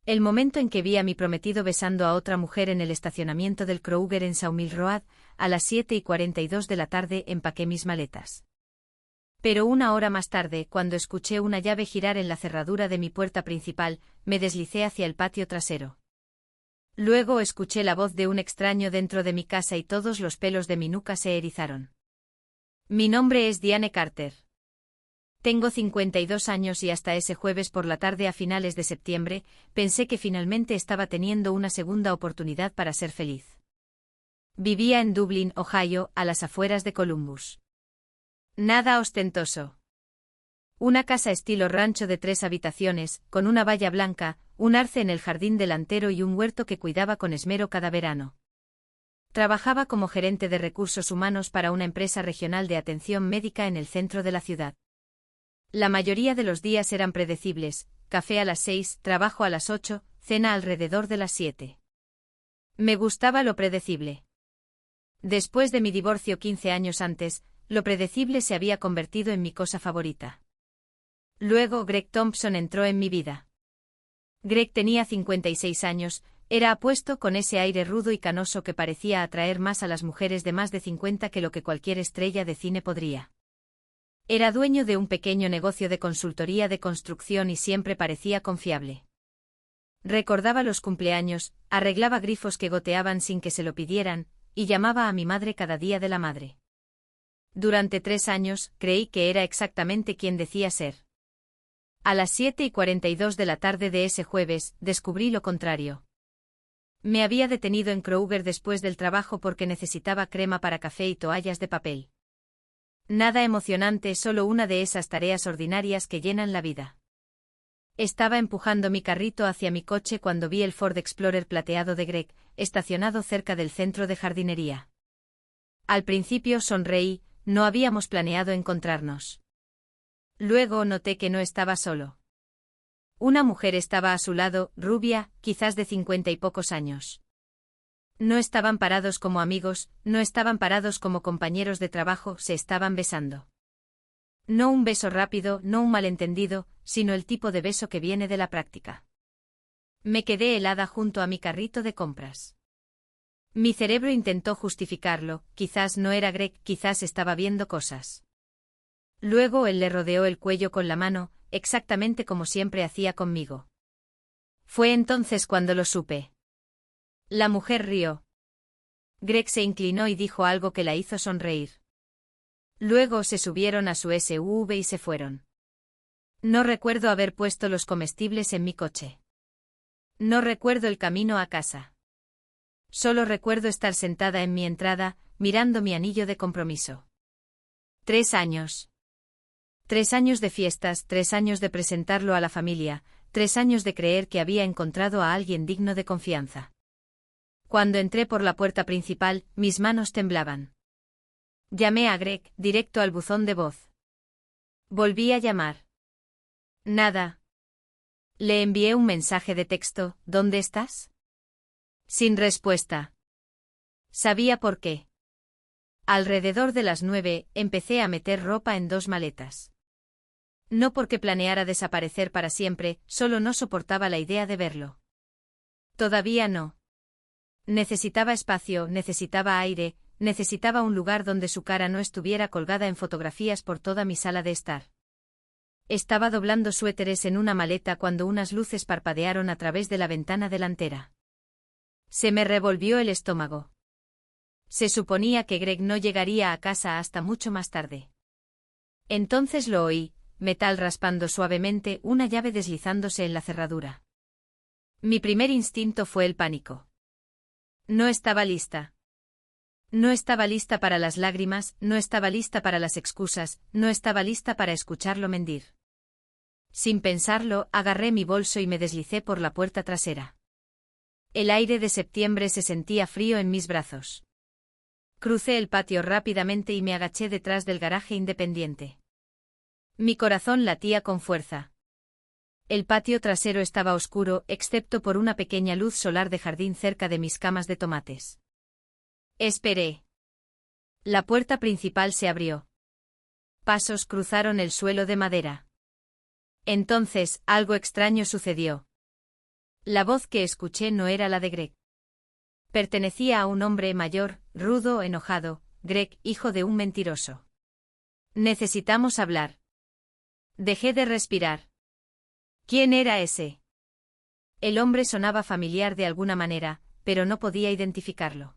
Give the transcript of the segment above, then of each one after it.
El momento en que vi a mi prometido besando a otra mujer en el estacionamiento del Kroger en Sawmill Road, a las 7:42 de la tarde empaqué mis maletas. Pero una hora más tarde, cuando escuché una llave girar en la cerradura de mi puerta principal, me deslicé hacia el patio trasero. Luego escuché la voz de un extraño dentro de mi casa y todos los pelos de mi nuca se erizaron. Mi nombre es Diane Carter. Tengo 52 años y hasta ese jueves por la tarde a finales de septiembre, pensé que finalmente estaba teniendo una segunda oportunidad para ser feliz. Vivía en Dublín, Ohio, a las afueras de Columbus. Nada ostentoso. Una casa estilo rancho de 3 habitaciones, con una valla blanca, un arce en el jardín delantero y un huerto que cuidaba con esmero cada verano. Trabajaba como gerente de recursos humanos para una empresa regional de atención médica en el centro de la ciudad. La mayoría de los días eran predecibles: café a las 6, trabajo a las 8, cena alrededor de las 7. Me gustaba lo predecible. Después de mi divorcio 15 años antes, lo predecible se había convertido en mi cosa favorita. Luego Greg Thompson entró en mi vida. Greg tenía 56 años, era apuesto con ese aire rudo y canoso que parecía atraer más a las mujeres de más de 50 que lo que cualquier estrella de cine podría. Era dueño de un pequeño negocio de consultoría de construcción y siempre parecía confiable. Recordaba los cumpleaños, arreglaba grifos que goteaban sin que se lo pidieran, y llamaba a mi madre cada día de la madre. Durante 3 años, creí que era exactamente quien decía ser. A las 7:42 de la tarde de ese jueves, descubrí lo contrario. Me había detenido en Kroger después del trabajo porque necesitaba crema para café y toallas de papel. Nada emocionante, solo una de esas tareas ordinarias que llenan la vida. Estaba empujando mi carrito hacia mi coche cuando vi el Ford Explorer plateado de Greg, estacionado cerca del centro de jardinería. Al principio sonreí, no habíamos planeado encontrarnos. Luego noté que no estaba solo. Una mujer estaba a su lado, rubia, quizás de 50 y pocos años. No estaban parados como amigos, no estaban parados como compañeros de trabajo, se estaban besando. No un beso rápido, no un malentendido, sino el tipo de beso que viene de la práctica. Me quedé helada junto a mi carrito de compras. Mi cerebro intentó justificarlo, quizás no era Greg, quizás estaba viendo cosas. Luego él le rodeó el cuello con la mano, exactamente como siempre hacía conmigo. Fue entonces cuando lo supe. La mujer rió. Greg se inclinó y dijo algo que la hizo sonreír. Luego se subieron a su SUV y se fueron. No recuerdo haber puesto los comestibles en mi coche. No recuerdo el camino a casa. Solo recuerdo estar sentada en mi entrada, mirando mi anillo de compromiso. 3 años. 3 años de fiestas, 3 años de presentarlo a la familia, 3 años de creer que había encontrado a alguien digno de confianza. Cuando entré por la puerta principal, mis manos temblaban. Llamé a Greg, directo al buzón de voz. Volví a llamar. Nada. Le envié un mensaje de texto: ¿dónde estás? Sin respuesta. Sabía por qué. Alrededor de las 9, empecé a meter ropa en 2 maletas. No porque planeara desaparecer para siempre, solo no soportaba la idea de verlo. Todavía no. Necesitaba espacio, necesitaba aire, necesitaba un lugar donde su cara no estuviera colgada en fotografías por toda mi sala de estar. Estaba doblando suéteres en una maleta cuando unas luces parpadearon a través de la ventana delantera. Se me revolvió el estómago. Se suponía que Greg no llegaría a casa hasta mucho más tarde. Entonces lo oí, metal raspando suavemente, una llave deslizándose en la cerradura. Mi primer instinto fue el pánico. No estaba lista. No estaba lista para las lágrimas, no estaba lista para las excusas, no estaba lista para escucharlo mentir. Sin pensarlo, agarré mi bolso y me deslicé por la puerta trasera. El aire de septiembre se sentía frío en mis brazos. Crucé el patio rápidamente y me agaché detrás del garaje independiente. Mi corazón latía con fuerza. El patio trasero estaba oscuro, excepto por una pequeña luz solar de jardín cerca de mis camas de tomates. Esperé. La puerta principal se abrió. Pasos cruzaron el suelo de madera. Entonces, algo extraño sucedió. La voz que escuché no era la de Greg. Pertenecía a un hombre mayor, rudo, enojado. Greg, hijo de un mentiroso. Necesitamos hablar. Dejé de respirar. ¿Quién era ese? El hombre sonaba familiar de alguna manera, pero no podía identificarlo.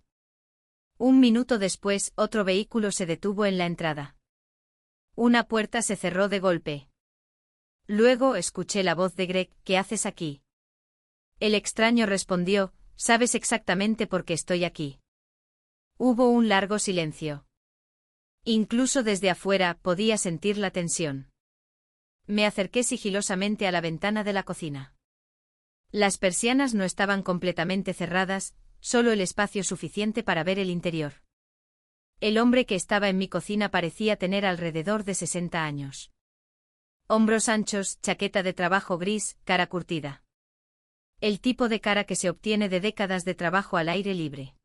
Un minuto después, otro vehículo se detuvo en la entrada. Una puerta se cerró de golpe. Luego escuché la voz de Greg. ¿Qué haces aquí? El extraño respondió, sabes exactamente por qué estoy aquí. Hubo un largo silencio. Incluso desde afuera podía sentir la tensión. Me acerqué sigilosamente a la ventana de la cocina. Las persianas no estaban completamente cerradas, solo el espacio suficiente para ver el interior. El hombre que estaba en mi cocina parecía tener alrededor de 60 años. Hombros anchos, chaqueta de trabajo gris, cara curtida. El tipo de cara que se obtiene de décadas de trabajo al aire libre.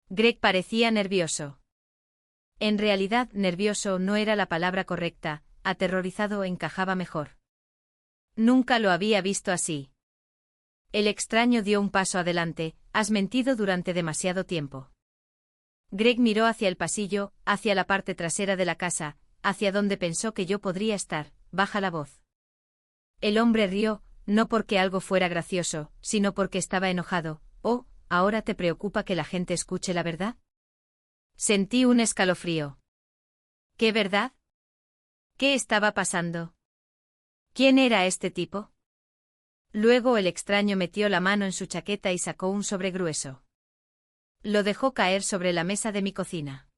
Greg parecía nervioso. En realidad, nervioso no era la palabra correcta, aterrorizado encajaba mejor. Nunca lo había visto así. El extraño dio un paso adelante. Has mentido durante demasiado tiempo. Greg miró hacia el pasillo, hacia la parte trasera de la casa, hacia donde pensó que yo podría estar. Baja la voz. El hombre rió, no porque algo fuera gracioso, sino porque estaba enojado. Oh, ¿ahora te preocupa que la gente escuche la verdad? Sentí un escalofrío. ¿Qué verdad? ¿Qué estaba pasando? ¿Quién era este tipo? Luego el extraño metió la mano en su chaqueta y sacó un sobre grueso. Lo dejó caer sobre la mesa de mi cocina.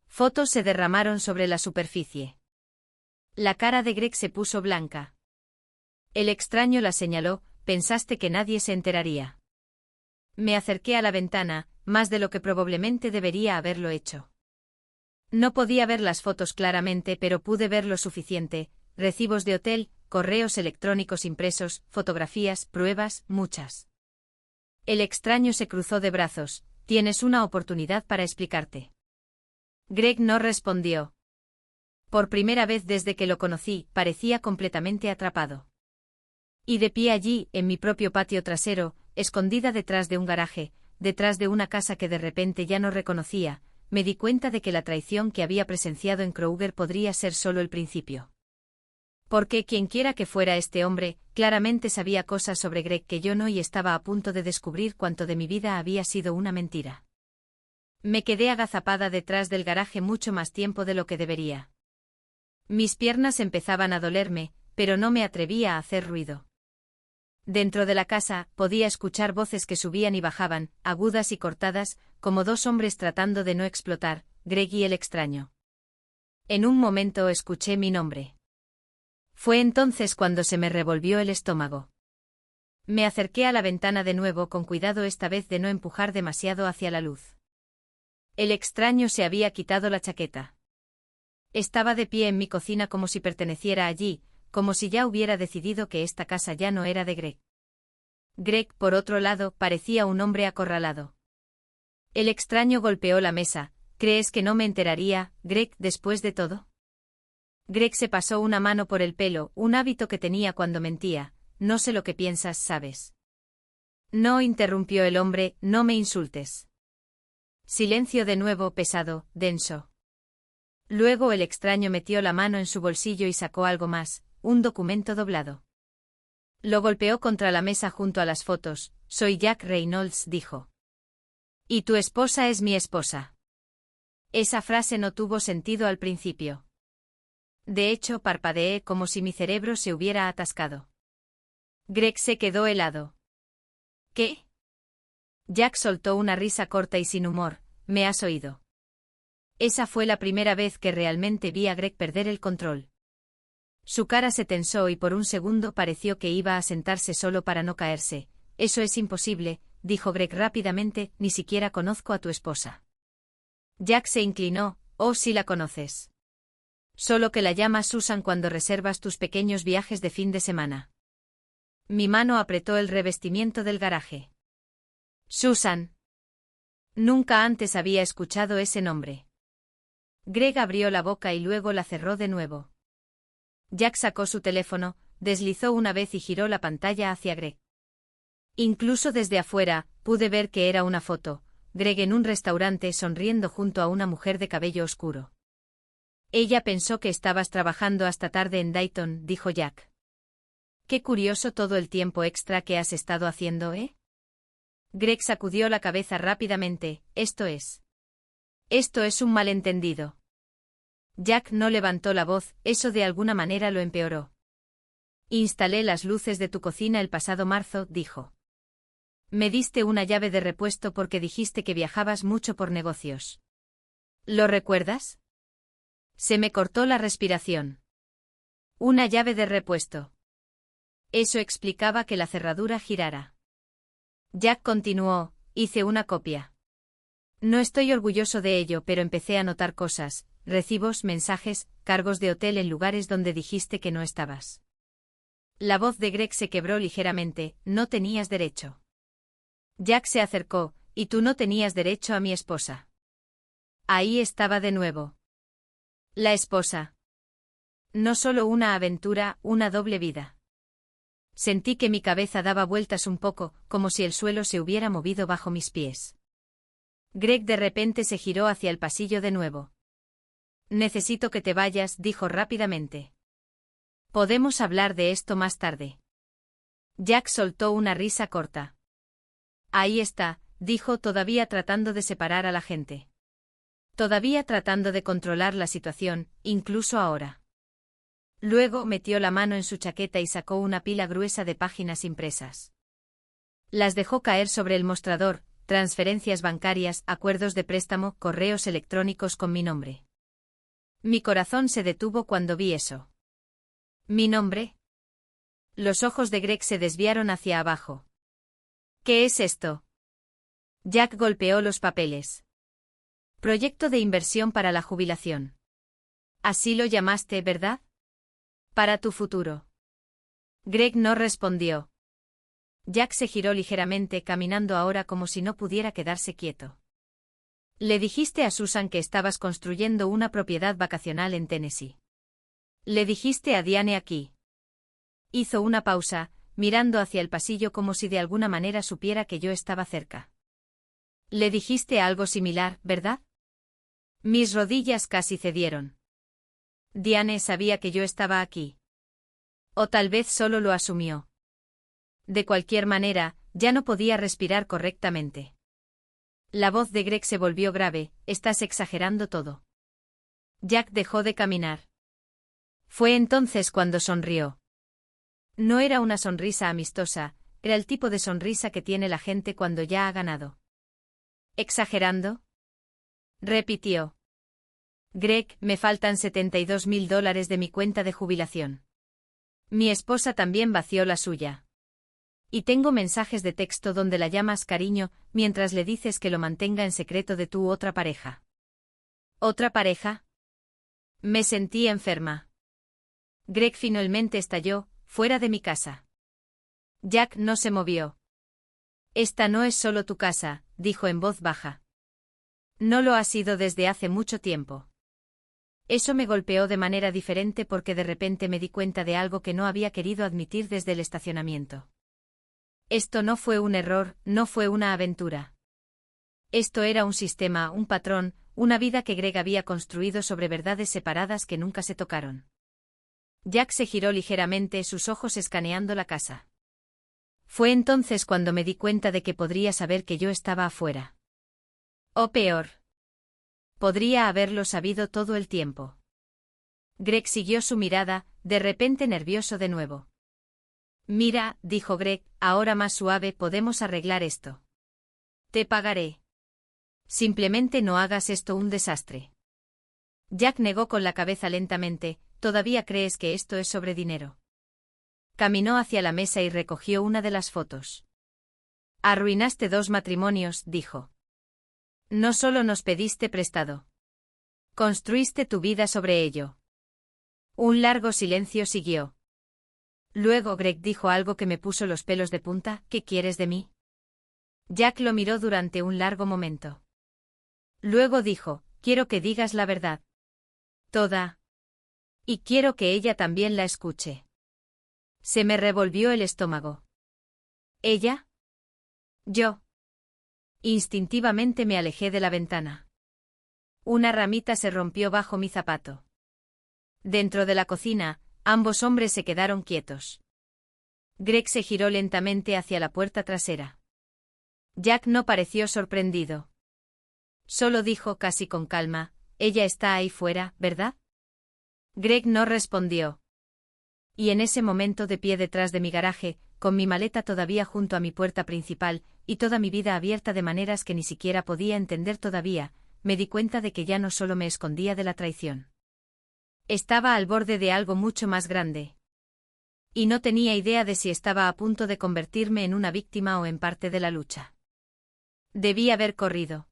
Fotos se derramaron sobre la superficie. La cara de Greg se puso blanca. El extraño la señaló, pensaste que nadie se enteraría. Me acerqué a la ventana, más de lo que probablemente debería haberlo hecho. No podía ver las fotos claramente, pero pude ver lo suficiente: recibos de hotel, correos electrónicos impresos, fotografías, pruebas, muchas. El extraño se cruzó de brazos. Tienes una oportunidad para explicarte. Greg no respondió. Por primera vez desde que lo conocí, parecía completamente atrapado. Y de pie allí, en mi propio patio trasero, escondida detrás de un garaje, detrás de una casa que de repente ya no reconocía, me di cuenta de que la traición que había presenciado en Kruger podría ser solo el principio. Porque quienquiera que fuera este hombre, claramente sabía cosas sobre Greg que yo no, y estaba a punto de descubrir cuánto de mi vida había sido una mentira. Me quedé agazapada detrás del garaje mucho más tiempo de lo que debería. Mis piernas empezaban a dolerme, pero no me atrevía a hacer ruido. Dentro de la casa, podía escuchar voces que subían y bajaban, agudas y cortadas, como dos hombres tratando de no explotar, Greg y el extraño. En un momento escuché mi nombre. Fue entonces cuando se me revolvió el estómago. Me acerqué a la ventana de nuevo, con cuidado esta vez de no empujar demasiado hacia la luz. El extraño se había quitado la chaqueta. Estaba de pie en mi cocina como si perteneciera allí, como si ya hubiera decidido que esta casa ya no era de Greg. Greg, por otro lado, parecía un hombre acorralado. El extraño golpeó la mesa. ¿Crees que no me enteraría, Greg, después de todo? Greg se pasó una mano por el pelo, un hábito que tenía cuando mentía. No sé lo que piensas, ¿sabes? No, interrumpió el hombre, no me insultes. Silencio de nuevo, pesado, denso. Luego el extraño metió la mano en su bolsillo y sacó algo más, un documento doblado. Lo golpeó contra la mesa junto a las fotos. Soy Jack Reynolds, dijo. Y tu esposa es mi esposa. Esa frase no tuvo sentido al principio. De hecho, parpadeé como si mi cerebro se hubiera atascado. Greg se quedó helado. ¿Qué? Jack soltó una risa corta y sin humor. ¿Me has oído? Esa fue la primera vez que realmente vi a Greg perder el control. Su cara se tensó y por un segundo pareció que iba a sentarse solo para no caerse. Eso es imposible, dijo Greg rápidamente, ni siquiera conozco a tu esposa. Jack se inclinó. Oh, sí la conoces. Solo que la llamas Susan cuando reservas tus pequeños viajes de fin de semana. Mi mano apretó el revestimiento del garaje. Susan. Nunca antes había escuchado ese nombre. Greg abrió la boca y luego la cerró de nuevo. Jack sacó su teléfono, deslizó una vez y giró la pantalla hacia Greg. Incluso desde afuera, pude ver que era una foto, Greg en un restaurante sonriendo junto a una mujer de cabello oscuro. Ella pensó que estabas trabajando hasta tarde en Dayton, dijo Jack. Qué curioso todo el tiempo extra que has estado haciendo, ¿eh? Greg sacudió la cabeza rápidamente, Esto es un malentendido. Jack no levantó la voz, eso de alguna manera lo empeoró. Instalé las luces de tu cocina el pasado marzo, dijo. Me diste una llave de repuesto porque dijiste que viajabas mucho por negocios. ¿Lo recuerdas? Se me cortó la respiración. Una llave de repuesto. Eso explicaba que la cerradura girara. Jack continuó, hice una copia. No estoy orgulloso de ello, pero empecé a notar cosas, recibos, mensajes, cargos de hotel en lugares donde dijiste que no estabas. La voz de Greg se quebró ligeramente, no tenías derecho. Jack se acercó, y tú no tenías derecho a mi esposa. Ahí estaba de nuevo. La esposa. No solo una aventura, una doble vida. Sentí que mi cabeza daba vueltas un poco, como si el suelo se hubiera movido bajo mis pies. Greg de repente se giró hacia el pasillo de nuevo. Necesito que te vayas, dijo rápidamente. Podemos hablar de esto más tarde. Jack soltó una risa corta. Ahí está, dijo todavía tratando de separar a la gente. Todavía tratando de controlar la situación, incluso ahora. Luego metió la mano en su chaqueta y sacó una pila gruesa de páginas impresas. Las dejó caer sobre el mostrador, transferencias bancarias, acuerdos de préstamo, correos electrónicos con mi nombre. Mi corazón se detuvo cuando vi eso. ¿Mi nombre? Los ojos de Greg se desviaron hacia abajo. ¿Qué es esto? Jack golpeó los papeles. Proyecto de inversión para la jubilación. Así lo llamaste, ¿verdad? Para tu futuro. Greg no respondió. Jack se giró ligeramente, caminando ahora como si no pudiera quedarse quieto. Le dijiste a Susan que estabas construyendo una propiedad vacacional en Tennessee. Le dijiste a Diane aquí. Hizo una pausa, mirando hacia el pasillo como si de alguna manera supiera que yo estaba cerca. Le dijiste algo similar, ¿verdad? Mis rodillas casi cedieron. Diane sabía que yo estaba aquí. O tal vez solo lo asumió. De cualquier manera, ya no podía respirar correctamente. La voz de Greg se volvió grave, estás exagerando todo. Jack dejó de caminar. Fue entonces cuando sonrió. No era una sonrisa amistosa, era el tipo de sonrisa que tiene la gente cuando ya ha ganado. ¿Exagerando? Repitió. Greg, me faltan $72.000 de mi cuenta de jubilación. Mi esposa también vació la suya. Y tengo mensajes de texto donde la llamas cariño, mientras le dices que lo mantenga en secreto de tu otra pareja. ¿Otra pareja? Me sentí enferma. Greg finalmente estalló, fuera de mi casa. Jack no se movió. Esta no es solo tu casa, dijo en voz baja. No lo ha sido desde hace mucho tiempo. Eso me golpeó de manera diferente porque de repente me di cuenta de algo que no había querido admitir desde el estacionamiento. Esto no fue un error, no fue una aventura. Esto era un sistema, un patrón, una vida que Greg había construido sobre verdades separadas que nunca se tocaron. Jack se giró ligeramente, sus ojos escaneando la casa. Fue entonces cuando me di cuenta de que podría saber que yo estaba afuera. O peor. Podría haberlo sabido todo el tiempo. Greg siguió su mirada, de repente nervioso de nuevo. Mira, dijo Greg, ahora más suave, podemos arreglar esto. Te pagaré. Simplemente no hagas esto un desastre. Jack negó con la cabeza lentamente, ¿todavía crees que esto es sobre dinero? Caminó hacia la mesa y recogió una de las fotos. Arruinaste 2 matrimonios, dijo. No solo nos pediste prestado. Construiste tu vida sobre ello. Un largo silencio siguió. Luego Greg dijo algo que me puso los pelos de punta, ¿qué quieres de mí? Jack lo miró durante un largo momento. Luego dijo, quiero que digas la verdad. Toda. Y quiero que ella también la escuche. Se me revolvió el estómago. ¿Ella? Yo. Instintivamente me alejé de la ventana. Una ramita se rompió bajo mi zapato. Dentro de la cocina, ambos hombres se quedaron quietos. Greg se giró lentamente hacia la puerta trasera. Jack no pareció sorprendido. Solo dijo casi con calma, «Ella está ahí fuera, ¿verdad?» Greg no respondió. Y en ese momento, de pie detrás de mi garaje, con mi maleta todavía junto a mi puerta principal, y toda mi vida abierta de maneras que ni siquiera podía entender todavía, me di cuenta de que ya no solo me escondía de la traición. Estaba al borde de algo mucho más grande. Y no tenía idea de si estaba a punto de convertirme en una víctima o en parte de la lucha. Debí haber corrido.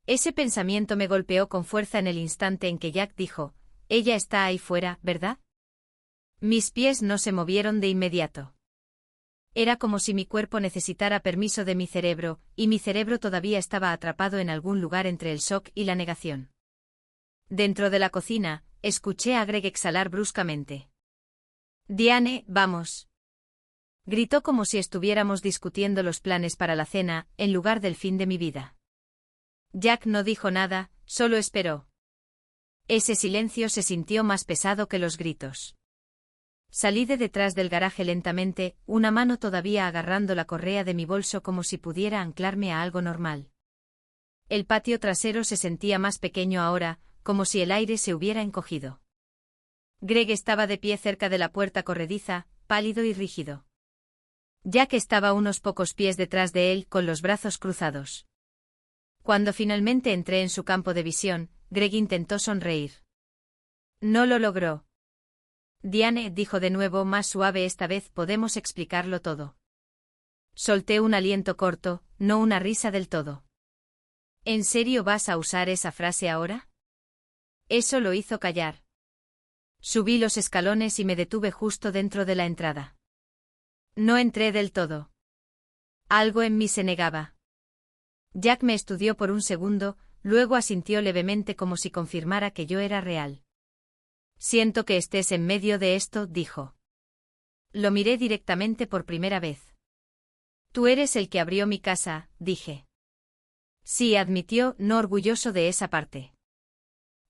Ese pensamiento me golpeó con fuerza en el instante en que Jack dijo, «Ella está ahí fuera, ¿verdad?» Mis pies no se movieron de inmediato. Era como si mi cuerpo necesitara permiso de mi cerebro, y mi cerebro todavía estaba atrapado en algún lugar entre el shock y la negación. Dentro de la cocina, escuché a Greg exhalar bruscamente. «Diane, vamos», gritó como si estuviéramos discutiendo los planes para la cena, en lugar del fin de mi vida. Jack no dijo nada, solo esperó. Ese silencio se sintió más pesado que los gritos. Salí de detrás del garaje lentamente, una mano todavía agarrando la correa de mi bolso como si pudiera anclarme a algo normal. El patio trasero se sentía más pequeño ahora, como si el aire se hubiera encogido. Greg estaba de pie cerca de la puerta corrediza, pálido y rígido. Jack estaba unos pocos pies detrás de él con los brazos cruzados. Cuando finalmente entré en su campo de visión, Greg intentó sonreír. No lo logró. «Diane», dijo de nuevo más suave esta vez, «podemos explicarlo todo». Solté un aliento corto, no una risa del todo. «¿En serio vas a usar esa frase ahora?» Eso lo hizo callar. Subí los escalones y me detuve justo dentro de la entrada. No entré del todo. Algo en mí se negaba. Jack me estudió por un segundo, luego asintió levemente como si confirmara que yo era real. «Siento que estés en medio de esto», dijo. Lo miré directamente por primera vez. «Tú eres el que abrió mi casa», dije. «Sí», admitió, no orgulloso de esa parte.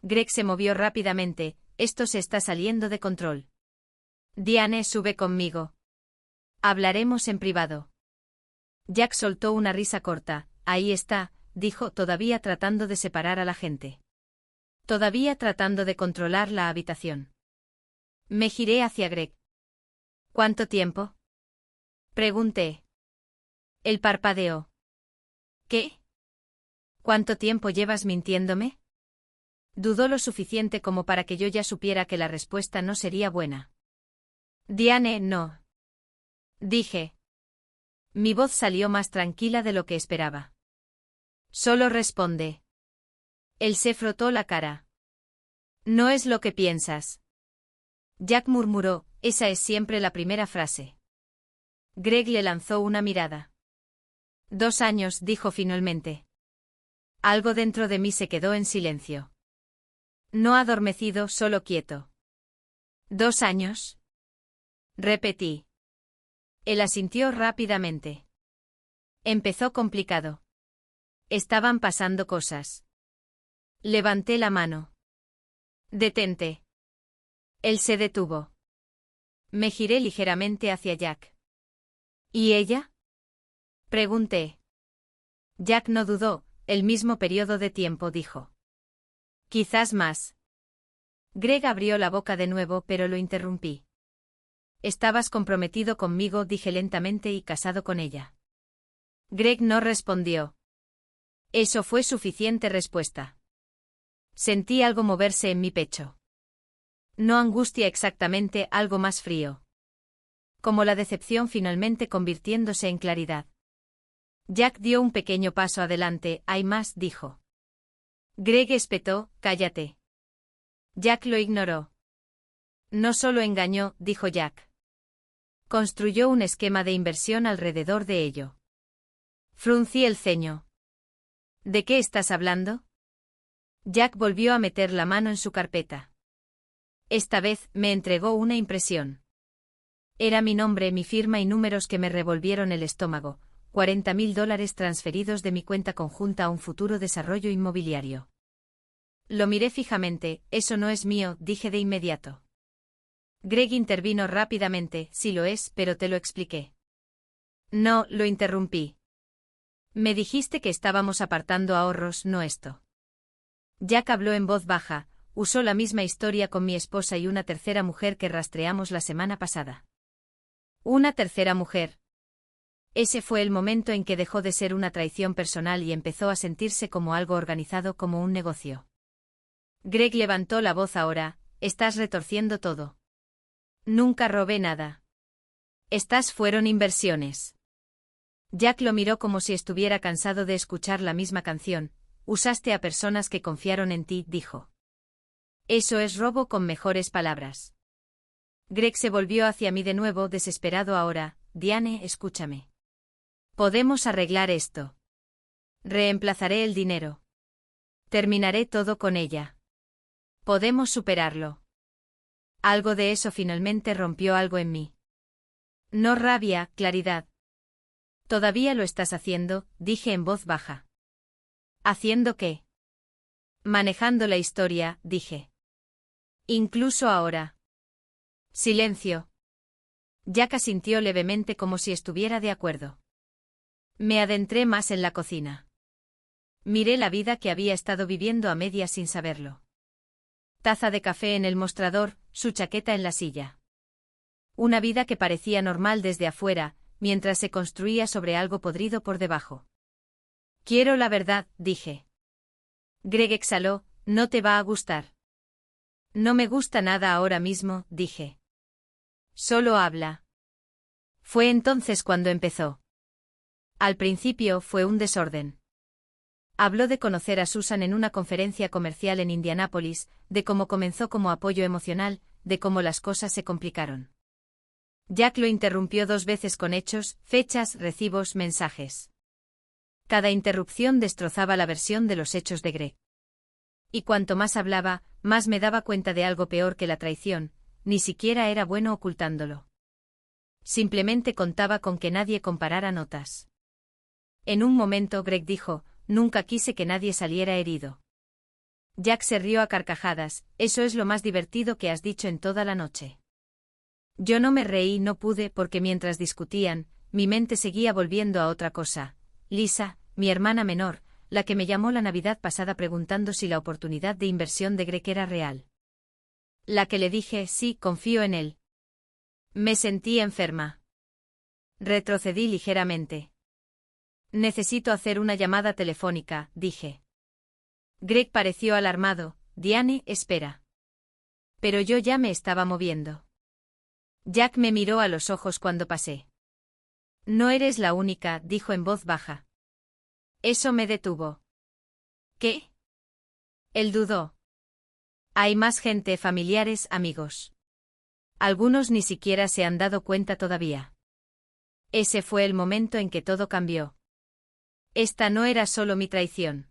Greg se movió rápidamente, «Esto se está saliendo de control. Diane, sube conmigo. Hablaremos en privado». Jack soltó una risa corta. «Ahí está», dijo, todavía tratando de separar a la gente. Todavía tratando de controlar la habitación. Me giré hacia Greg. «¿Cuánto tiempo?», pregunté. Él parpadeó. «¿Qué? ¿Cuánto tiempo llevas mintiéndome?». Dudó lo suficiente como para que yo ya supiera que la respuesta no sería buena. «Diane, no», dije. Mi voz salió más tranquila de lo que esperaba. «Solo responde». Él se frotó la cara. «No es lo que piensas». Jack murmuró, «Esa es siempre la primera frase». Greg le lanzó una mirada. «2 años», dijo finalmente. Algo dentro de mí se quedó en silencio. No adormecido, solo quieto. «¿2 años?», repetí. Él asintió rápidamente. Empezó complicado. Estaban pasando cosas. Levanté la mano. «Detente». Él se detuvo. Me giré ligeramente hacia Jack. «¿Y ella?», pregunté. Jack no dudó, «El mismo periodo de tiempo», dijo. «Quizás más». Greg abrió la boca de nuevo, pero lo interrumpí. «Estabas comprometido conmigo», dije lentamente, «y casado con ella». Greg no respondió. Eso fue suficiente respuesta. Sentí algo moverse en mi pecho. No angustia exactamente, algo más frío. Como la decepción finalmente convirtiéndose en claridad. Jack dio un pequeño paso adelante. «Hay más», dijo. Greg espetó, «Cállate». Jack lo ignoró. «No solo engañó», dijo Jack. Construyó un esquema de inversión alrededor de ello. Fruncí el ceño. «¿De qué estás hablando?». Jack volvió a meter la mano en su carpeta. Esta vez, me entregó una impresión. Era mi nombre, mi firma y números que me revolvieron el estómago. $40.000 transferidos de mi cuenta conjunta a un futuro desarrollo inmobiliario. Lo miré fijamente. Eso no es mío, dije de inmediato. Greg intervino rápidamente. Sí lo es, pero te lo expliqué. No, lo interrumpí. Me dijiste que estábamos apartando ahorros, no esto. Jack habló en voz baja. Usó la misma historia con mi esposa y una tercera mujer que rastreamos la semana pasada. ¿Una tercera mujer? Ese fue el momento en que dejó de ser una traición personal y empezó a sentirse como algo organizado, como un negocio. Greg levantó la voz ahora. Estás retorciendo todo. Nunca robé nada. Estas fueron inversiones. Jack lo miró como si estuviera cansado de escuchar la misma canción. Usaste a personas que confiaron en ti, dijo. Eso es robo con mejores palabras. Greg se volvió hacia mí de nuevo, desesperado ahora. Diane, escúchame. Podemos arreglar esto. Reemplazaré el dinero. Terminaré todo con ella. Podemos superarlo. Algo de eso finalmente rompió algo en mí. No rabia, claridad. Todavía lo estás haciendo, dije en voz baja. ¿Haciendo qué? Manejando la historia, dije. Incluso ahora. Silencio. Jack asintió levemente como si estuviera de acuerdo. Me adentré más en la cocina. Miré la vida que había estado viviendo a medias sin saberlo. Taza de café en el mostrador, su chaqueta en la silla. Una vida que parecía normal desde afuera, mientras se construía sobre algo podrido por debajo. Quiero la verdad, dije. Greg exhaló. No te va a gustar. No me gusta nada ahora mismo, dije. Solo habla. Fue entonces cuando empezó. Al principio fue un desorden. Habló de conocer a Susan en una conferencia comercial en Indianápolis, de cómo comenzó como apoyo emocional, de cómo las cosas se complicaron. Jack lo interrumpió 2 veces con hechos, fechas, recibos, mensajes. Cada interrupción destrozaba la versión de los hechos de Greg. Y cuanto más hablaba, más me daba cuenta de algo peor que la traición. Ni siquiera era bueno ocultándolo. Simplemente contaba con que nadie comparara notas. En un momento Greg dijo, nunca quise que nadie saliera herido. Jack se rió a carcajadas. Eso es lo más divertido que has dicho en toda la noche. Yo no me reí, no pude, porque mientras discutían, mi mente seguía volviendo a otra cosa. Lisa, mi hermana menor, la que me llamó la Navidad pasada preguntando si la oportunidad de inversión de Greg era real. La que le dije, sí, confío en él. Me sentí enferma. Retrocedí ligeramente. Necesito hacer una llamada telefónica, dije. Greg pareció alarmado. Diane, espera. Pero yo ya me estaba moviendo. Jack me miró a los ojos cuando pasé. No eres la única, dijo en voz baja. Eso me detuvo. ¿Qué? Él dudó. Hay más gente, familiares, amigos. Algunos ni siquiera se han dado cuenta todavía. Ese fue el momento en que todo cambió. Esta no era solo mi traición.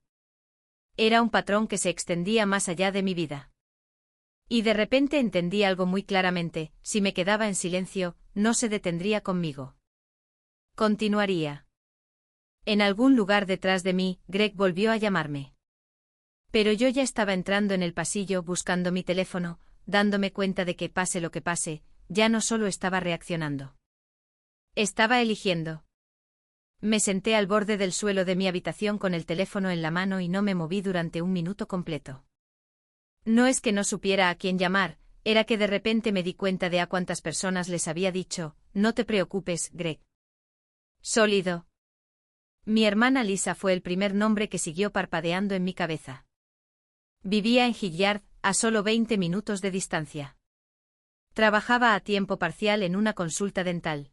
Era un patrón que se extendía más allá de mi vida. Y de repente entendí algo muy claramente: si me quedaba en silencio, no se detendría conmigo. Continuaría. En algún lugar detrás de mí, Greg volvió a llamarme. Pero yo ya estaba entrando en el pasillo buscando mi teléfono, dándome cuenta de que pase lo que pase, ya no solo estaba reaccionando. Estaba eligiendo. Me senté al borde del suelo de mi habitación con el teléfono en la mano y no me moví durante 1 minuto completo. No es que no supiera a quién llamar, era que de repente me di cuenta de a cuántas personas les había dicho, no te preocupes, Greg. Sólido. Mi hermana Lisa fue el primer nombre que siguió parpadeando en mi cabeza. Vivía en Hilliard, a solo 20 minutos de distancia. Trabajaba a tiempo parcial en una consulta dental.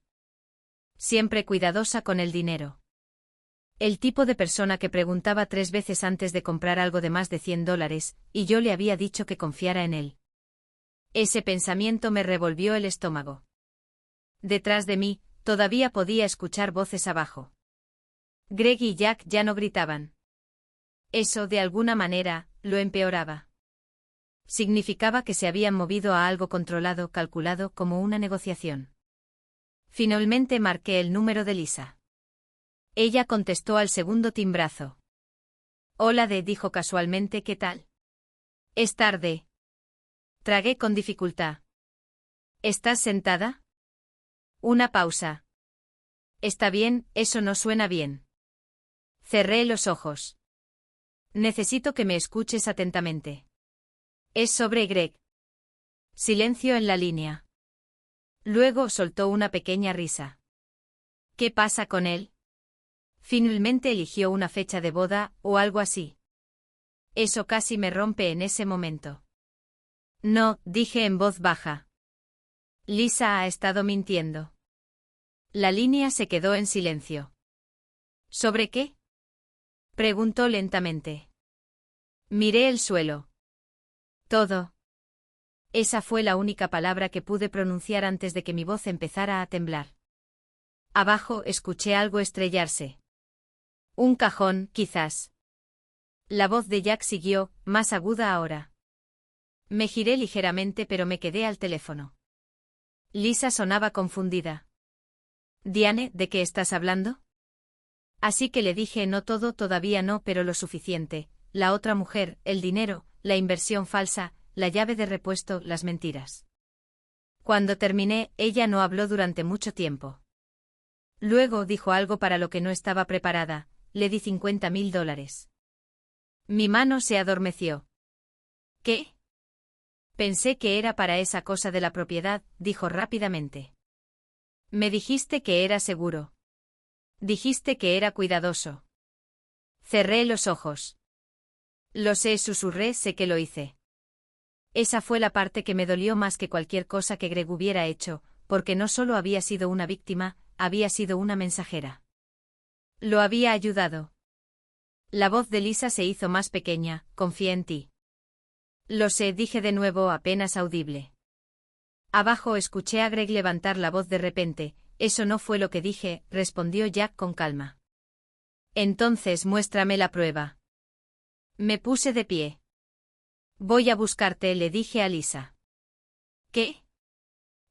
Siempre cuidadosa con el dinero. El tipo de persona que preguntaba 3 veces antes de comprar algo de más de $100, y yo le había dicho que confiara en él. Ese pensamiento me revolvió el estómago. Detrás de mí, todavía podía escuchar voces abajo. Greg y Jack ya no gritaban. Eso, de alguna manera, lo empeoraba. Significaba que se habían movido a algo controlado, calculado, como una negociación. Finalmente marqué el número de Lisa. Ella contestó al segundo timbrazo. Hola, dijo casualmente, ¿qué tal? Es tarde. Tragué con dificultad. ¿Estás sentada? Una pausa. Está bien, eso no suena bien. Cerré los ojos. Necesito que me escuches atentamente. Es sobre Greg. Silencio en la línea. Luego soltó una pequeña risa. ¿Qué pasa con él? Finalmente eligió una fecha de boda, o algo así. Eso casi me rompe en ese momento. No, dije en voz baja. Lisa ha estado mintiendo. La línea se quedó en silencio. ¿Sobre qué? Preguntó lentamente. Miré el suelo. Todo. Esa fue la única palabra que pude pronunciar antes de que mi voz empezara a temblar. Abajo escuché algo estrellarse. Un cajón, quizás. La voz de Jack siguió, más aguda ahora. Me giré ligeramente pero me quedé al teléfono. Lisa sonaba confundida. Diane, ¿de qué estás hablando? Así que le dije no todo, todavía no, pero lo suficiente. La otra mujer, el dinero, la inversión falsa, la llave de repuesto, las mentiras. Cuando terminé, ella no habló durante mucho tiempo. Luego dijo algo para lo que no estaba preparada. Le di $50,000. Mi mano se adormeció. ¿Qué? Pensé que era para esa cosa de la propiedad, dijo rápidamente. Me dijiste que era seguro. Dijiste que era cuidadoso. Cerré los ojos. Lo sé, susurré, sé que lo hice. Esa fue la parte que me dolió más que cualquier cosa que Greg hubiera hecho, porque no solo había sido una víctima, había sido una mensajera. Lo había ayudado. La voz de Lisa se hizo más pequeña, confié en ti. Lo sé, dije de nuevo apenas audible. Abajo escuché a Greg levantar la voz de repente. Eso no fue lo que dije, respondió Jack con calma. Entonces muéstrame la prueba. Me puse de pie. Voy a buscarte, le dije a Lisa. ¿Qué?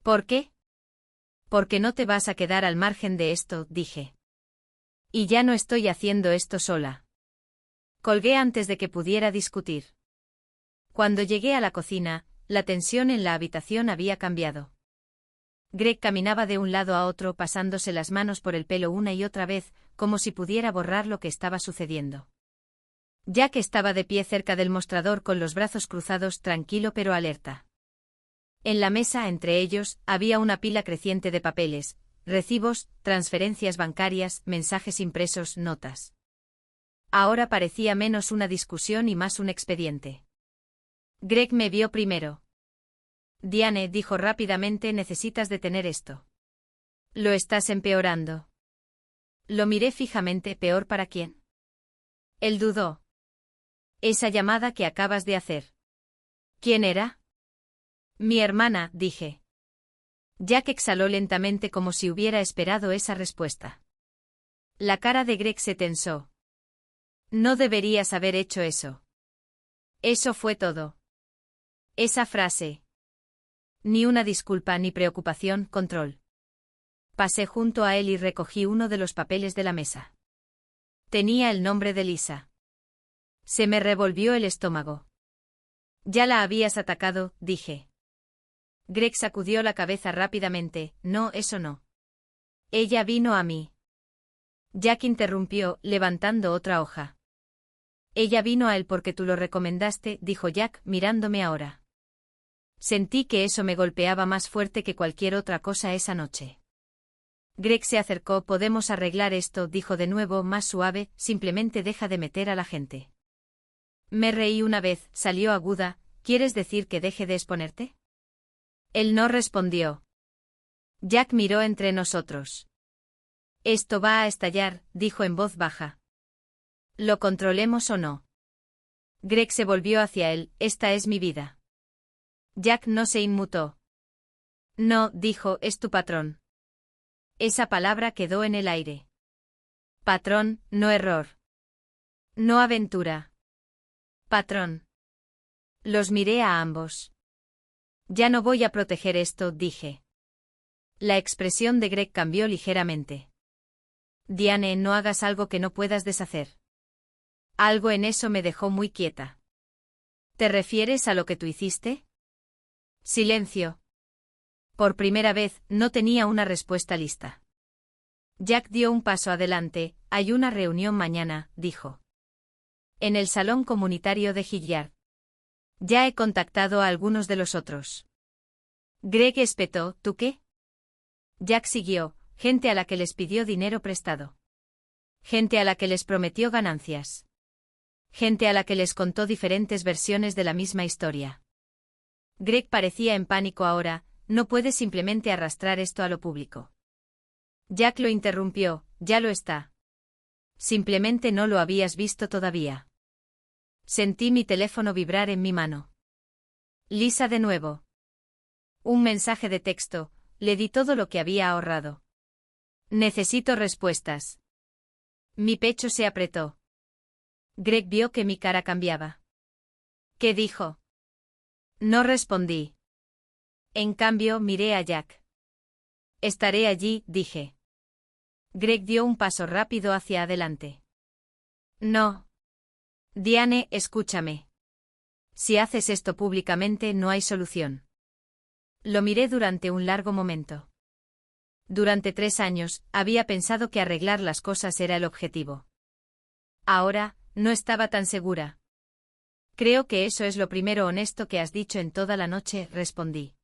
¿Por qué? Porque no te vas a quedar al margen de esto, dije. Y ya no estoy haciendo esto sola. Colgué antes de que pudiera discutir. Cuando llegué a la cocina, la tensión en la habitación había cambiado. Greg caminaba de un lado a otro pasándose las manos por el pelo una y otra vez, como si pudiera borrar lo que estaba sucediendo. Jack estaba de pie cerca del mostrador con los brazos cruzados, tranquilo pero alerta. En la mesa entre ellos había una pila creciente de papeles, recibos, transferencias bancarias, mensajes impresos, notas. Ahora parecía menos una discusión y más un expediente. Greg me vio primero. Diane, dijo rápidamente, necesitas detener esto. Lo estás empeorando. Lo miré fijamente. ¿Peor para quién? Él dudó. Esa llamada que acabas de hacer. ¿Quién era? Mi hermana, dije. Jack exhaló lentamente como si hubiera esperado esa respuesta. La cara de Greg se tensó. No deberías haber hecho eso. Eso fue todo. Esa frase. Ni una disculpa ni preocupación, control. Pasé junto a él y recogí uno de los papeles de la mesa. Tenía el nombre de Lisa. Se me revolvió el estómago. Ya la habías atacado, dije. Greg sacudió la cabeza rápidamente. No, eso no. Ella vino a mí. Jack interrumpió, levantando otra hoja. Ella vino a él porque tú lo recomendaste, dijo Jack, mirándome ahora. Sentí que eso me golpeaba más fuerte que cualquier otra cosa esa noche. Greg se acercó. Podemos arreglar esto, dijo de nuevo más suave, simplemente deja de meter a la gente. Me reí una vez, salió aguda. ¿Quieres decir que deje de exponerte? Él no respondió. Jack miró entre nosotros. Esto va a estallar, dijo en voz baja. ¿Lo controlemos o no? Greg se volvió hacia él. Esta es mi vida. Jack no se inmutó. No, dijo, es tu patrón. Esa palabra quedó en el aire. Patrón, no error. No aventura. Patrón. Los miré a ambos. Ya no voy a proteger esto, dije. La expresión de Greg cambió ligeramente. Diane, no hagas algo que no puedas deshacer. Algo en eso me dejó muy quieta. ¿Te refieres a lo que tú hiciste? Silencio. Por primera vez, no tenía una respuesta lista. Jack dio un paso adelante. Hay una reunión mañana, dijo. En el salón comunitario de Hilliard. Ya he contactado a algunos de los otros. Greg espetó. ¿Tú qué? Jack siguió. Gente a la que les pidió dinero prestado. Gente a la que les prometió ganancias. Gente a la que les contó diferentes versiones de la misma historia. Greg parecía en pánico ahora. No puedes simplemente arrastrar esto a lo público. Jack lo interrumpió. Ya lo está. Simplemente no lo habías visto todavía. Sentí mi teléfono vibrar en mi mano. Lisa de nuevo. Un mensaje de texto. Le di todo lo que había ahorrado. Necesito respuestas. Mi pecho se apretó. Greg vio que mi cara cambiaba. ¿Qué dijo? No respondí. En cambio, miré a Jack. Estaré allí, dije. Greg dio un paso rápido hacia adelante. No. Diane, escúchame. Si haces esto públicamente no hay solución. Lo miré durante un largo momento. Durante 3 años, había pensado que arreglar las cosas era el objetivo. Ahora, no estaba tan segura. Creo que eso es lo primero honesto que has dicho en toda la noche, respondí.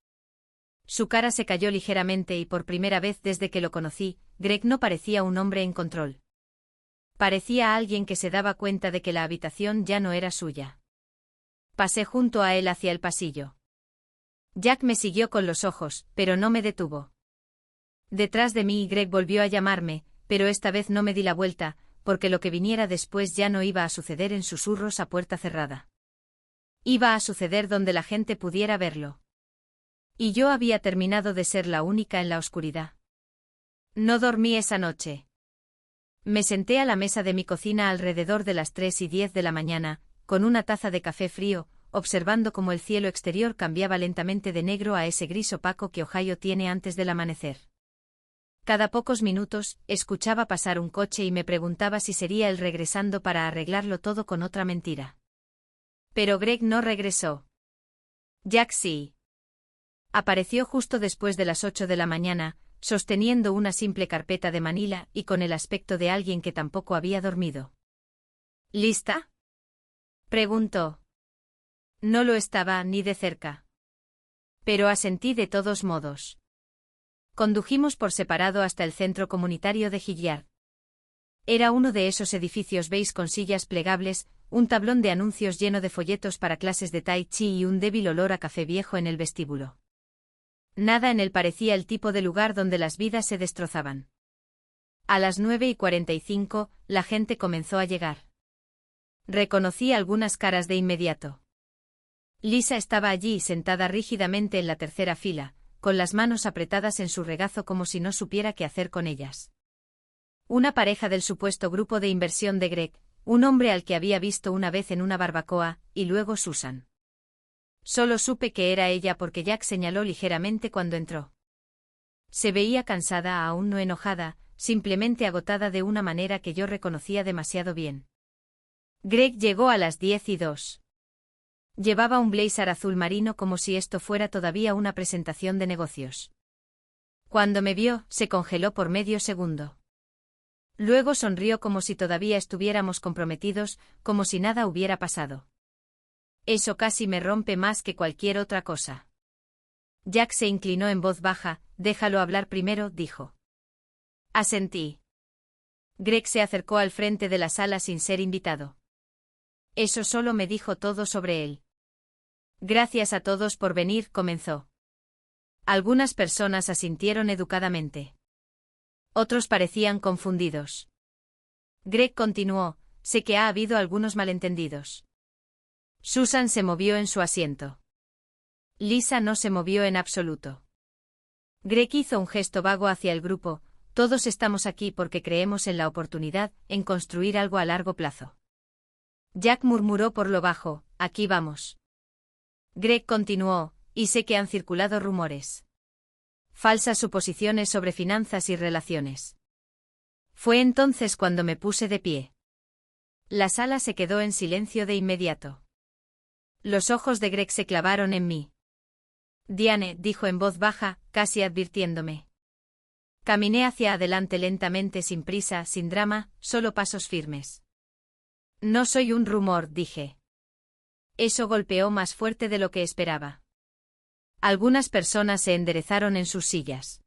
Su cara se cayó ligeramente y por primera vez desde que lo conocí, Greg no parecía un hombre en control. Parecía alguien que se daba cuenta de que la habitación ya no era suya. Pasé junto a él hacia el pasillo. Jack me siguió con los ojos, pero no me detuvo. Detrás de mí Greg volvió a llamarme, pero esta vez no me di la vuelta, porque lo que viniera después ya no iba a suceder en susurros a puerta cerrada. Iba a suceder donde la gente pudiera verlo. Y yo había terminado de ser la única en la oscuridad. No dormí esa noche. Me senté a la mesa de mi cocina alrededor de las 3:10 de la mañana, con una taza de café frío, observando cómo el cielo exterior cambiaba lentamente de negro a ese gris opaco que Ohio tiene antes del amanecer. Cada pocos minutos, escuchaba pasar un coche y me preguntaba si sería él regresando para arreglarlo todo con otra mentira. Pero Greg no regresó. Jack sí. Apareció justo después de las 8 de la mañana, sosteniendo una simple carpeta de manila y con el aspecto de alguien que tampoco había dormido. ¿Lista?, preguntó. No lo estaba ni de cerca. Pero asentí de todos modos. Condujimos por separado hasta el centro comunitario de Hilliard. Era uno de esos edificios beige con sillas plegables, un tablón de anuncios lleno de folletos para clases de tai chi y un débil olor a café viejo en el vestíbulo. Nada en él parecía el tipo de lugar donde las vidas se destrozaban. A las 9:45, la gente comenzó a llegar. Reconocí algunas caras de inmediato. Lisa estaba allí sentada rígidamente en la tercera fila, con las manos apretadas en su regazo como si no supiera qué hacer con ellas. Una pareja del supuesto grupo de inversión de Greg, un hombre al que había visto una vez en una barbacoa, y luego Susan. Solo supe que era ella porque Jack señaló ligeramente cuando entró. Se veía cansada, aún no enojada, simplemente agotada de una manera que yo reconocía demasiado bien. Greg llegó a las 10:02. Llevaba un blazer azul marino como si esto fuera todavía una presentación de negocios. Cuando me vio, se congeló por medio segundo. Luego sonrió como si todavía estuviéramos comprometidos, como si nada hubiera pasado. Eso casi me rompe más que cualquier otra cosa. Jack se inclinó en voz baja. Déjalo hablar primero, dijo. Asentí. Greg se acercó al frente de la sala sin ser invitado. Eso solo me dijo todo sobre él. Gracias a todos por venir, comenzó. Algunas personas asintieron educadamente. Otros parecían confundidos. Greg continuó, sé que ha habido algunos malentendidos. Susan se movió en su asiento. Lisa no se movió en absoluto. Greg hizo un gesto vago hacia el grupo. Todos estamos aquí porque creemos en la oportunidad, en construir algo a largo plazo. Jack murmuró por lo bajo, aquí vamos. Greg continuó, y sé que han circulado rumores. Falsas suposiciones sobre finanzas y relaciones. Fue entonces cuando me puse de pie. La sala se quedó en silencio de inmediato. Los ojos de Greg se clavaron en mí. Diane, dijo en voz baja, casi advirtiéndome. Caminé hacia adelante lentamente, sin prisa, sin drama, solo pasos firmes. No soy un rumor, dije. Eso golpeó más fuerte de lo que esperaba. Algunas personas se enderezaron en sus sillas.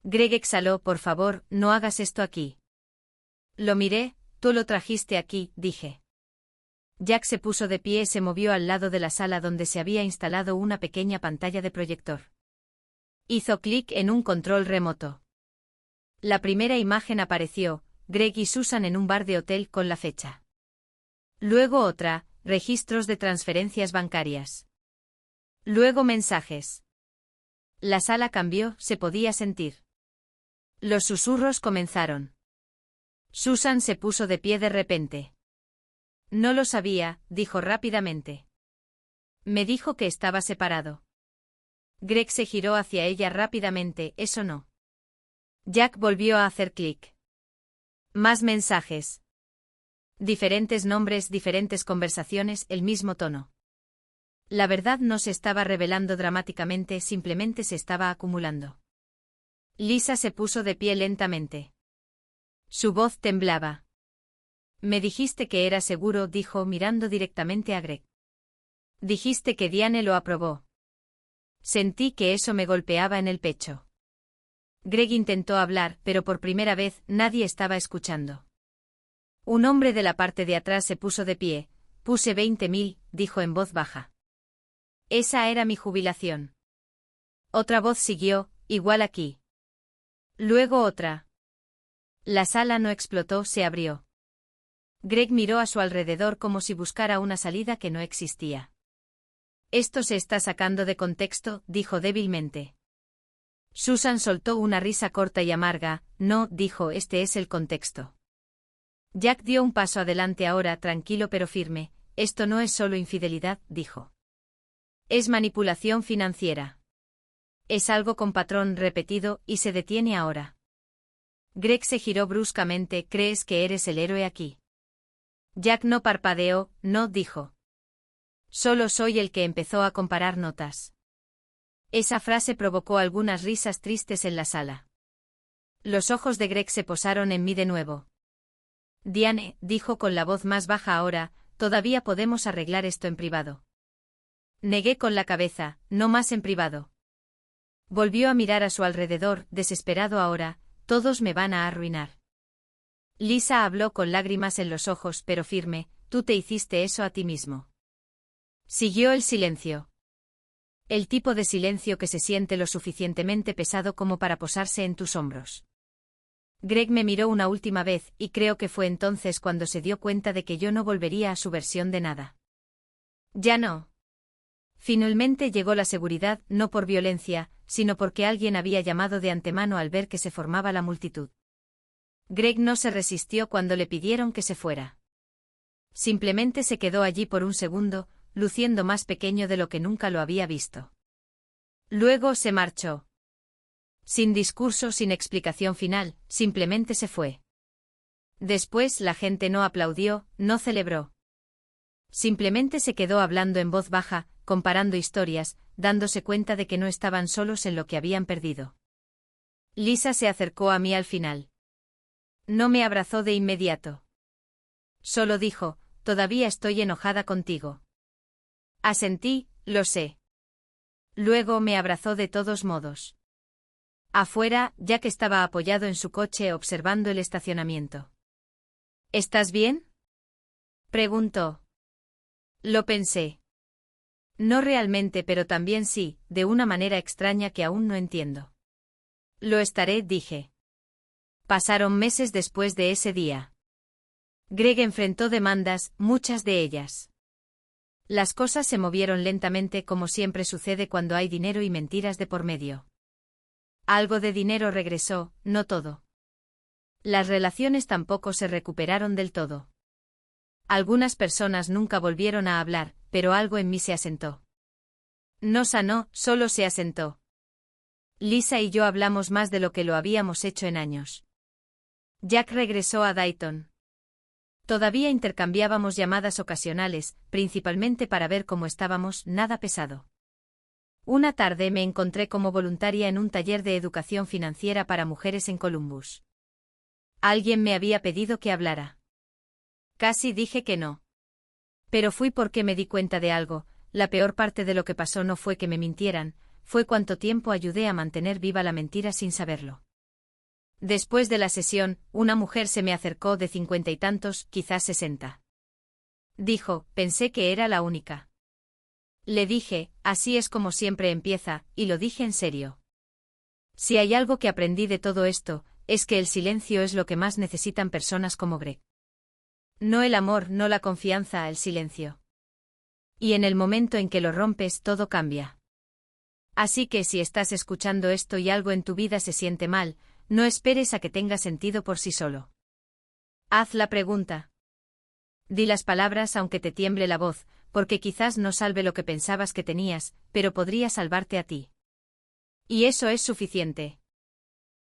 Greg exhaló, por favor, no hagas esto aquí. Lo miré, tú lo trajiste aquí, dije. Jack se puso de pie y se movió al lado de la sala donde se había instalado una pequeña pantalla de proyector. Hizo clic en un control remoto. La primera imagen apareció, Greg y Susan en un bar de hotel con la fecha. Luego otra, registros de transferencias bancarias. Luego mensajes. La sala cambió, se podía sentir. Los susurros comenzaron. Susan se puso de pie de repente. No lo sabía, dijo rápidamente. Me dijo que estaba separado. Greg se giró hacia ella rápidamente, eso no. Jack volvió a hacer clic. Más mensajes. Diferentes nombres, diferentes conversaciones, el mismo tono. La verdad no se estaba revelando dramáticamente, simplemente se estaba acumulando. Lisa se puso de pie lentamente. Su voz temblaba. Me dijiste que era seguro, dijo mirando directamente a Greg. Dijiste que Diane lo aprobó. Sentí que eso me golpeaba en el pecho. Greg intentó hablar, pero por primera vez nadie estaba escuchando. Un hombre de la parte de atrás se puso de pie. Puse 20.000, dijo en voz baja. Esa era mi jubilación. Otra voz siguió, igual aquí. Luego otra. La sala no explotó, se abrió. Greg miró a su alrededor como si buscara una salida que no existía. Esto se está sacando de contexto, dijo débilmente. Susan soltó una risa corta y amarga. No, dijo, este es el contexto. Jack dio un paso adelante ahora, tranquilo pero firme. Esto no es solo infidelidad, dijo. Es manipulación financiera. Es algo con patrón repetido, y se detiene ahora. Greg se giró bruscamente. ¿Crees que eres el héroe aquí? Jack no parpadeó, no, dijo. Solo soy el que empezó a comparar notas. Esa frase provocó algunas risas tristes en la sala. Los ojos de Greg se posaron en mí de nuevo. Diane, dijo con la voz más baja ahora, todavía podemos arreglar esto en privado. Negué con la cabeza, no más en privado. Volvió a mirar a su alrededor, desesperado ahora, todos me van a arruinar. Lisa habló con lágrimas en los ojos pero firme, tú te hiciste eso a ti mismo. Siguió el silencio. El tipo de silencio que se siente lo suficientemente pesado como para posarse en tus hombros. Greg me miró una última vez, y creo que fue entonces cuando se dio cuenta de que yo no volvería a su versión de nada. Ya no. Finalmente llegó la seguridad, no por violencia, sino porque alguien había llamado de antemano al ver que se formaba la multitud. Greg no se resistió cuando le pidieron que se fuera. Simplemente se quedó allí por un segundo, luciendo más pequeño de lo que nunca lo había visto. Luego se marchó. Sin discurso, sin explicación final, simplemente se fue. Después la gente no aplaudió, no celebró. Simplemente se quedó hablando en voz baja, comparando historias, dándose cuenta de que no estaban solos en lo que habían perdido. Lisa se acercó a mí al final. No me abrazó de inmediato. Solo dijo, todavía estoy enojada contigo. Asentí, lo sé. Luego me abrazó de todos modos. Afuera, Jack estaba apoyado en su coche observando el estacionamiento. ¿Estás bien?, preguntó. Lo pensé. No realmente, pero también sí, de una manera extraña que aún no entiendo. Lo estaré, dije. Pasaron meses después de ese día. Greg enfrentó demandas, muchas de ellas. Las cosas se movieron lentamente como siempre sucede cuando hay dinero y mentiras de por medio. Algo de dinero regresó, no todo. Las relaciones tampoco se recuperaron del todo. Algunas personas nunca volvieron a hablar, pero algo en mí se asentó. No sanó, solo se asentó. Lisa y yo hablamos más de lo que lo habíamos hecho en años. Jack regresó a Dayton. Todavía intercambiábamos llamadas ocasionales, principalmente para ver cómo estábamos, nada pesado. Una tarde me encontré como voluntaria en un taller de educación financiera para mujeres en Columbus. Alguien me había pedido que hablara. Casi dije que no. Pero fui porque me di cuenta de algo. La peor parte de lo que pasó no fue que me mintieran, fue cuánto tiempo ayudé a mantener viva la mentira sin saberlo. Después de la sesión, una mujer se me acercó de 50 y tantos, quizás 60. Dijo, pensé que era la única. Le dije, así es como siempre empieza, y lo dije en serio. Si hay algo que aprendí de todo esto, es que el silencio es lo que más necesitan personas como Greg. No el amor, no la confianza, el silencio. Y en el momento en que lo rompes, todo cambia. Así que si estás escuchando esto y algo en tu vida se siente mal, no esperes a que tenga sentido por sí solo. Haz la pregunta. Di las palabras aunque te tiemble la voz, porque quizás no salve lo que pensabas que tenías, pero podría salvarte a ti. Y eso es suficiente.